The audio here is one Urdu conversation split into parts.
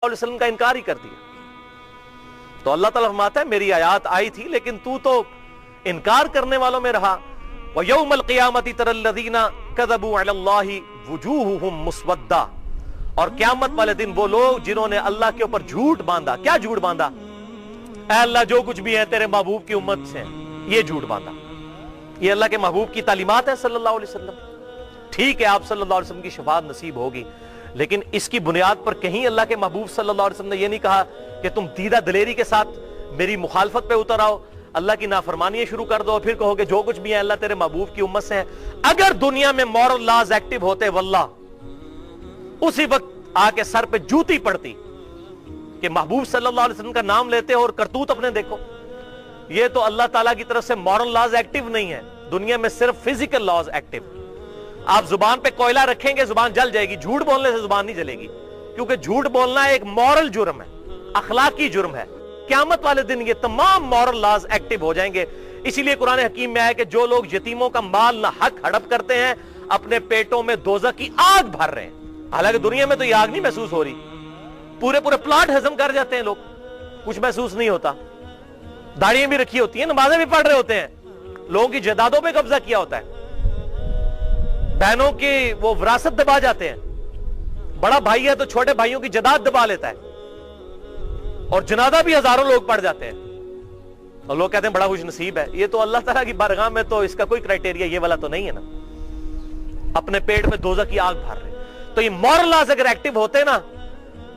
علیہ وسلم کا انکار ہی کر دیا. تو اللہ تعالیٰ فرماتا ہے میری آیات آئی تھی لیکن تو انکار کرنے والوں میں رہا. وَيَوْمَ الْقِيَامَةِ تَرَى الَّذِينَ كَذَبُوا عَلَى اللَّهِ وُجُوهُهُمْ مُسْوَدَّةٌ. اور قیامت والے دن وہ لوگ جنہوں نے اللہ کے اوپر جھوٹ باندھا. کیا جھوٹ باندھا؟ اے اللہ جو کچھ بھی ہے تیرے محبوب کی امت سے یہ جھوٹ باندھا. یہ اللہ کے محبوب کی تعلیمات ہے صلی اللہ علیہ وسلم. ٹھیک ہے آپ صلی اللہ علیہ وسلم کی شفاعت نصیب ہوگی لیکن اس کی بنیاد پر کہیں اللہ کے محبوب صلی اللہ علیہ وسلم نے یہ نہیں کہا کہ تم دیدہ دلیری کے ساتھ میری مخالفت پہ اتر آؤ, اللہ کی نافرمانیاں شروع کر دو, پھر کہو کہ جو کچھ بھی ہے اللہ تیرے محبوب کی امت سے ہے. اگر دنیا میں مورل لاز ایکٹیو ہوتے واللہ اسی وقت آ کے سر پہ جوتی پڑتی کہ محبوب صلی اللہ علیہ وسلم کا نام لیتے اور کرتوت اپنے دیکھو. یہ تو اللہ تعالیٰ کی طرف سے مورل لاز ایکٹیو نہیں ہے, دنیا میں صرف فزیکل لاز ایکٹیو. آپ زبان پہ کوئلہ رکھیں گے زبان جل جائے گی, جھوٹ بولنے سے زبان نہیں جلے گی کیونکہ جھوٹ بولنا ایک مورل جرم ہے, اخلاقی جرم ہے. قیامت والے دن یہ تمام مورل لاز ایکٹیو ہو جائیں گے. اسی لیے قرآن حکیم میں آیا کہ جو لوگ یتیموں کا مال نہ حق ہڑپ کرتے ہیں اپنے پیٹوں میں دوزخ کی آگ بھر رہے ہیں. حالانکہ دنیا میں تو یہ آگ نہیں محسوس ہو رہی, پورے پلاٹ ہضم کر جاتے ہیں لوگ, کچھ محسوس نہیں ہوتا. داڑیاں بھی رکھی ہوتی ہیں, نمازیں بھی پڑھ رہے ہوتے ہیں, لوگوں کی جائیدادوں پہ قبضہ کیا ہوتا ہے, بہنوں کی وہ وراثت دبا جاتے ہیں. بڑا بھائی ہے تو چھوٹے بھائیوں کی جائیداد دبا لیتا ہے اور جنازہ بھی ہزاروں لوگ پڑھ جاتے ہیں اور لوگ کہتے ہیں بڑا خوش نصیب ہے. یہ تو اللہ تعالیٰ کی بارگاہ میں تو اس کا کوئی کرائٹیریا یہ والا تو نہیں ہے نا, اپنے پیٹ میں دوزخ کی آگ بھر رہے. تو یہ مورل لاز اگر ایکٹیو ہوتے نا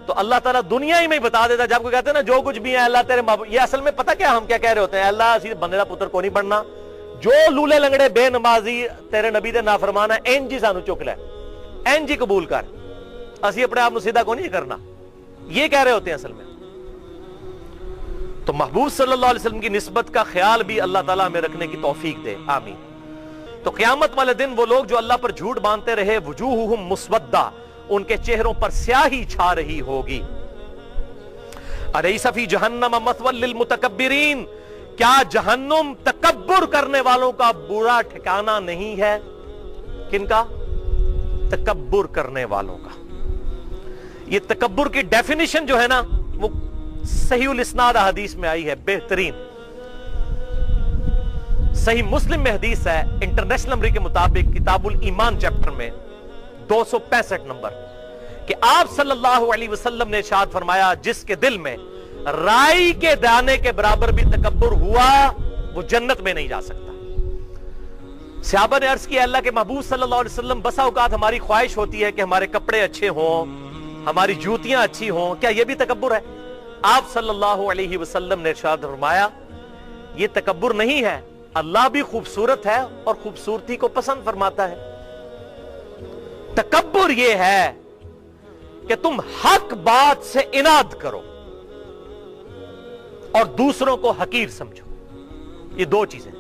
تو اللہ تعالیٰ دنیا ہی میں بتا دیتا. جب کوئی کہتے ہیں نا جو کچھ بھی ہے اللہ تیرے محبوب, یہ اصل میں پتہ کیا ہم کیا کہہ رہے ہوتے ہیں, اللہ اسی بندے دا پتر کو نہیں بننا, جو لولے لنگڑے بے نمازی تیرے نبی دے نافرمان ہے این جی سانو چک لے, این جی قبول کر, اسی اپنے آپ نو سیدھا کو نہیں کرنا, یہ کہہ رہے ہوتے ہیں اصل میں. تو محبوب صلی اللہ علیہ وسلم کی نسبت کا خیال بھی اللہ تعالیٰ ہمیں رکھنے کی توفیق دے, آمین. تو قیامت والے دن وہ لوگ جو اللہ پر جھوٹ باندھتے رہے وجوہہم مسودہ, ان کے چہروں پر سیاہی چھا رہی ہوگی. الیس فی جہنم مثوی للمتکبرین, کیا جہنم تکبر کرنے والوں کا برا ٹھکانہ نہیں ہے؟ کن کا؟ تکبر کرنے والوں کا. یہ تکبر کی ڈیفینیشن جو ہے نا وہ صحیح الاسناد حدیث میں آئی ہے, بہترین. صحیح مسلم میں حدیث ہے انٹرنیشنل نمبر کے مطابق کتاب الایمان چیپٹر میں 265 نمبر کہ آپ صلی اللہ علیہ وسلم نے ارشاد فرمایا جس کے دل میں رائی کے دانے کے برابر بھی تکبر ہوا وہ جنت میں نہیں جا سکتا. صحابہ نے عرض کیا اللہ کے محبوب صلی اللہ علیہ وسلم بسا اوقات ہماری خواہش ہوتی ہے کہ ہمارے کپڑے اچھے ہوں, ہماری جوتیاں اچھی ہوں, کیا یہ بھی تکبر ہے؟ آپ صلی اللہ علیہ وسلم نے ارشاد فرمایا یہ تکبر نہیں ہے, اللہ بھی خوبصورت ہے اور خوبصورتی کو پسند فرماتا ہے. تکبر یہ ہے کہ تم حق بات سے اناد کرو اور دوسروں کو حقیر سمجھو. یہ دو چیزیں.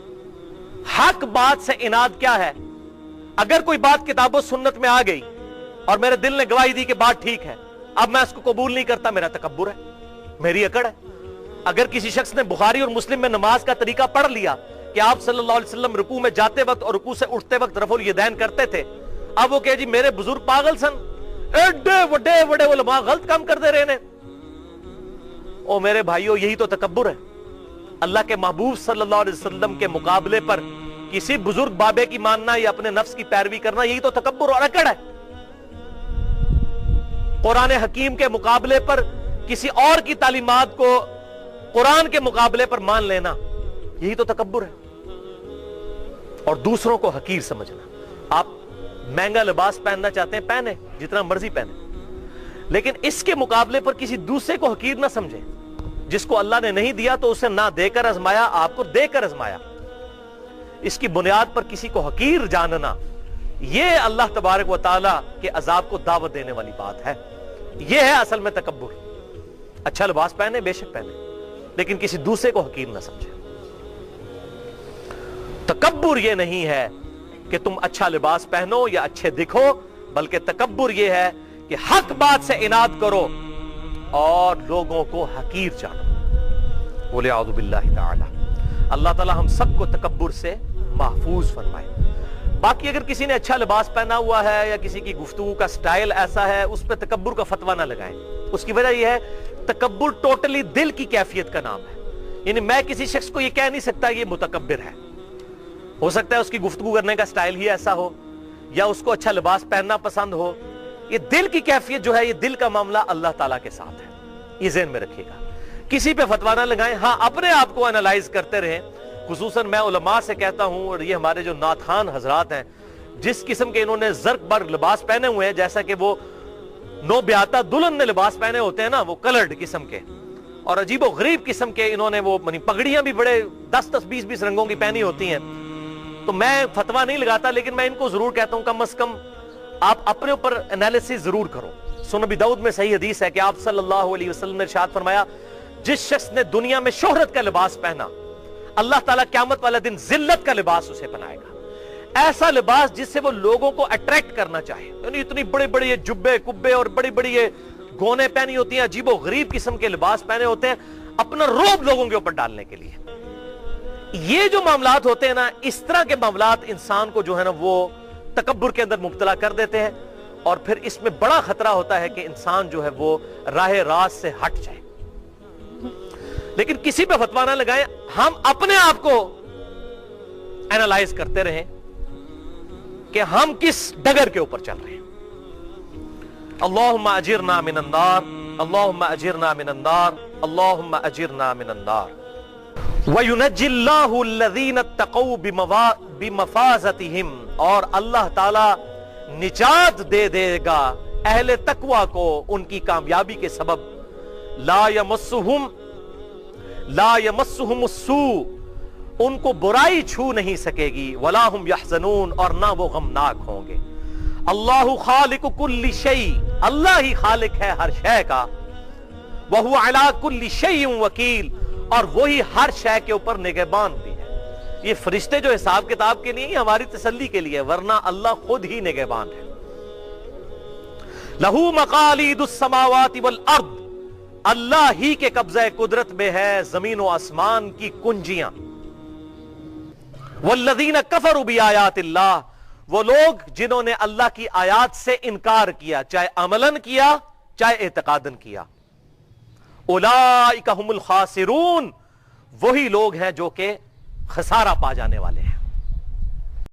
حق بات سے اناد کیا ہے؟ اگر کوئی بات کتاب و سنت میں آ گئی اور میرے دل نے گواہی دی کہ بات ٹھیک ہے, اب میں اس کو قبول نہیں کرتا, میرا تکبر ہے, میری اکڑ ہے. اگر کسی شخص نے بخاری اور مسلم میں نماز کا طریقہ پڑھ لیا کہ آپ صلی اللہ علیہ وسلم رکوع میں جاتے وقت اور رکوع سے اٹھتے وقت رفع الیدین کرتے تھے, اب وہ کہ جی میرے بزرگ پاگل سن, ایڈے وڈے علماء غلط کام کرتے رہے نے. او میرے بھائیو یہی تو تکبر ہے. اللہ کے محبوب صلی اللہ علیہ وسلم کے مقابلے پر کسی بزرگ بابے کی ماننا یا اپنے نفس کی پیروی کرنا یہی تو تکبر اور اکڑ ہے. قرآن حکیم کے مقابلے پر کسی اور کی تعلیمات کو قرآن کے مقابلے پر مان لینا یہی تو تکبر ہے. اور دوسروں کو حقیر سمجھنا. آپ مہنگا لباس پہننا چاہتے ہیں پہنے, جتنا مرضی پہنے, لیکن اس کے مقابلے پر کسی دوسرے کو حقیر نہ سمجھیں. جس کو اللہ نے نہیں دیا تو اسے نہ دے کر آزمایا, آپ کو دے کر آزمایا. اس کی بنیاد پر کسی کو حقیر جاننا یہ اللہ تبارک و تعالی کے عذاب کو دعوت دینے والی بات ہے. یہ ہے اصل میں تکبر. اچھا لباس پہنے بے شک پہنے, لیکن کسی دوسرے کو حقیر نہ سمجھے. تکبر یہ نہیں ہے کہ تم اچھا لباس پہنو یا اچھے دکھو, بلکہ تکبر یہ ہے کہ حق بات سے اناد کرو اور لوگوں کو حقیر جانو. وَلِعَوْذُ بِاللَّهِ تَعَالَى. اللہ تعالی ہم سب کو تکبر سے محفوظ فرمائے. باقی اگر کسی نے اچھا لباس پہنا ہوا ہے یا کسی کی گفتگو کا سٹائل ایسا ہے اس پہ تکبر کا فتویٰ نہ لگائیں. اس کی وجہ یہ ہے تکبر ٹوٹلی دل کی کیفیت کا نام ہے. یعنی میں کسی شخص کو یہ کہہ نہیں سکتا یہ متکبر ہے. ہو سکتا ہے اس کی گفتگو کرنے کا سٹائل ہی ایسا ہو, یا اس کو اچھا لباس پہننا پسند ہو. یہ دل کی کیفیت جو ہے, یہ دل کا معاملہ اللہ تعالیٰ کے ساتھ ہے. یہ ذہن میں رکھیے گا, کسی پہ فتویٰ نہ لگائیں. ہاں اپنے آپ کو انالائز کرتے رہیں. خصوصاً میں علماء سے کہتا ہوں, اور یہ ہمارے جو ناتخوان حضرات ہیں, جس قسم کے انہوں نے زرق بر لباس پہنے ہوئے ہیں, جیسا کہ وہ نو بیاتا دلہن نے لباس پہنے ہوتے ہیں نا, وہ کلرڈ قسم کے اور عجیب و غریب قسم کے, انہوں نے وہ پگڑیاں بھی بڑے 10-10 20-20 رنگوں کی پہنی ہوتی ہیں. تو میں فتویٰ نہیں لگاتا, لیکن میں ان کو ضرور کہتا ہوں کم از کم آپ اپنے اوپر انالیسس ضرور کرو. سنن ابی داؤد میں صحیح حدیث ہے کہ آپ صلی اللہ علیہ وسلم نے ارشاد فرمایا, جس شخص نے دنیا میں شہرت کا لباس پہنا, اللہ تعالیٰ قیامت والا دن ذلت کا لباس اسے بنائے گا. ایسا لباس جس سے وہ لوگوں کو اٹریکٹ کرنا چاہے. یعنی اتنی بڑی بڑی یہ جبے کبے اور بڑی بڑی یہ گونے پہنی ہوتی ہیں, عجیب و غریب قسم کے لباس پہنے ہوتے ہیں, اپنا روب لوگوں کے اوپر ڈالنے کے لیے. یہ جو معاملات ہوتے ہیں نا, اس طرح کے معاملات انسان کو جو ہے نا وہ تکبر کے اندر مبتلا کر دیتے ہیں, اور پھر اس میں بڑا خطرہ ہوتا ہے کہ انسان جو ہے وہ راہ راست سے ہٹ جائے. لیکن کسی پہ فتویٰ نہ لگائیں, ہم اپنے آپ کو اینالائز کرتے رہیں کہ ہم کس ڈگر کے اوپر چل رہے ہیں. اللہم اجرنا من النار, اللہم اجرنا من النار, اللہم اجرنا من النار. وَيُنَجِّ اللَّهُ الَّذِينَ اتَّقَوْا بِمَفَازَتِهِمْ, اور اللہ تعالی نجات دے دے گا اہل تقوی کو ان کی کامیابی کے سبب. لا يمسهم السوء, ان کو برائی چھو نہیں سکے گی. ولا هم يحزنون, اور نہ وہ غمناک ہوں گے. اللہ خالق کل شیء, اللہ ہی خالق ہے ہر شے کا. وهو على كل شيء وکیل, اور وہی ہر شے کے اوپر نگہبان بھی ہے. یہ فرشتے جو حساب کتاب کے لیے, ہماری تسلی کے لیے, ورنہ اللہ خود ہی نگہبان ہے. لہو مقالید السماوات والارض, اللہ ہی کے قبضہ قدرت میں ہے زمین و آسمان کی کنجیاں. والذین کفروا بآیات اللہ, وہ لوگ جنہوں نے اللہ کی آیات سے انکار کیا, چاہے عملاً کیا چاہے اعتقاداً کیا. اولئک هم الخاسرون, وہی لوگ ہیں جو کہ خسارہ پا جانے والے ہیں.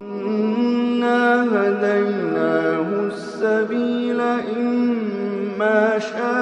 إِنَّا هَدَيْنَاهُ السَّبِيلَ إِمَّا شَاكِرًا